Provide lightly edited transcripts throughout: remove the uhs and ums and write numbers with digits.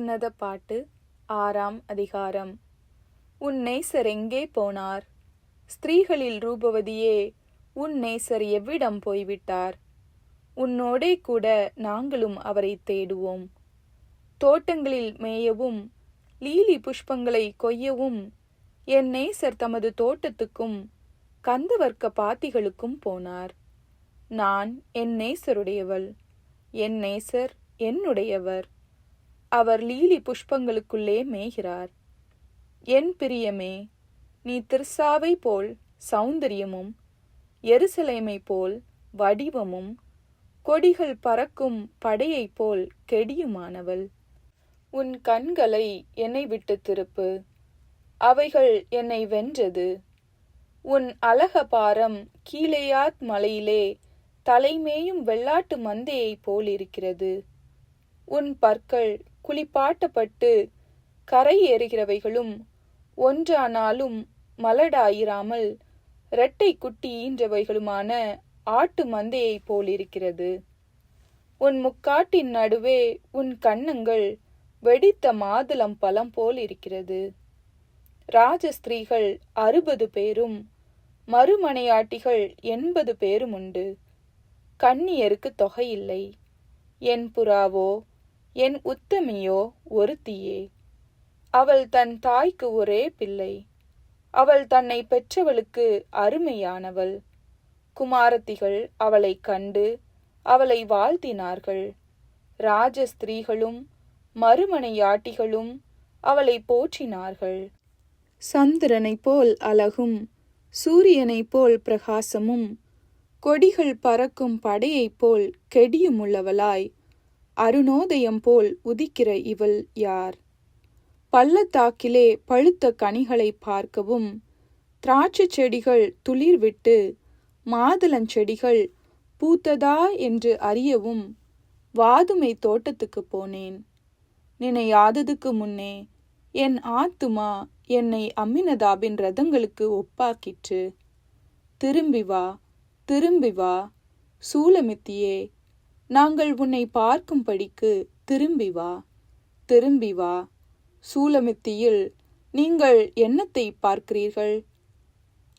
உன்னத பாட்டு 6ஆம் அதிகாரம். உன் நேசர் எங்கே போனார்? ஸ்திரீகளில் ரூபவதியே, உன் நேசர் எவ்விடம் போய்விட்டார்? உன்னோடே கூட நாங்களும் அவரை தேடுவோம். தோட்டங்களில் மேயவும் லீலி புஷ்பங்களை கொய்யவும் என் நேசர் தமது தோட்டத்துக்கும் கந்தவர்க்க பாத்திகளுக்கும் போனார். நான் என் நேசருடையவள், என் நேசர் என்னுடையவர். அவர் லீலி புஷ்பங்களுக்குள்ளே மேய்கிறார். என் பிரியமே, நீ திர்சாவை போல் சௌந்தரியமும் எருசலேமை போல் வடிவமும் கொடிகள் பறக்கும் படையைப் போல் கெடியுமானவள். உன் கண்களை என்னை விட்டு திருப்பு, அவைகள் என்னை வென்றது. உன் அலகபாரம் கீலேயாத் மலையிலே தலைமேயும் வெள்ளாட்டு மந்தையைப் போல் இருக்கிறது. உன் பற்கள் குளிப்பாட்டப்பட்டு கரை ஏறுகிறவைகளும் ஒன்றானாலும் மலடாயிராமல் இரட்டை குட்டி ஈன்றவைகளுமான ஆட்டு மந்தையைப் போலிருக்கிறது. உன் முக்காட்டின் நடுவே உன் கன்னங்கள் வெடித்த மாதுளம் பழம் போல் இருக்கிறது. ராஜஸ்திரீகள் 60 பேரும் மறுமனையாட்டிகள் 80 பேரும் உண்டு. கன்னியருக்கு தொகையில்லை. என் புறாவோ என் உத்தமியோ ஒருத்தியே. அவள் தன் தாய்க்கு ஒரே பிள்ளை. அவள் தன்னை பெற்றவளுக்கு அருமையானவள். குமாரத்திகள் அவளை கண்டு அவளை வாழ்த்தினார்கள். ராஜஸ்திரீகளும் மறுமனையாட்டிகளும் அவளை போற்றினார்கள். சந்திரனைப் போல் அழகும் சூரியனைப் போல் பிரகாசமும் கொடிகள் பறக்கும் படையைப் போல் கெடியுமுள்ளவளாய் அருணோதயம் போல் உதிக்கிற இவள் யார்? பள்ளத்தாக்கிலே பழுத்த கனிகளை பார்க்கவும் திராட்சை செடிகள் துளிர்விட்டு மாதுளஞ்செடிகள் பூத்ததா என்று அறியவும் வாதுமை தோட்டத்துக்கு போனேன். நினையாததுக்கு முன்னே என் ஆத்துமா என்னை அம்மினதாபின் ரதங்களுக்கு ஒப்பாக்கிற்று. திரும்பி வா, திரும்பி வா, சூலமித்தியே, நாங்கள் உன்னை பார்க்கும்படிக்கு திரும்பி வா, திரும்பி வா. சூலமித்தியில் நீங்கள் என்னத்தை பார்க்கிறீர்கள்?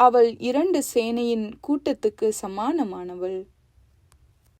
அவள் 2 சேனையின் கூட்டத்துக்கு சமானமானவள்.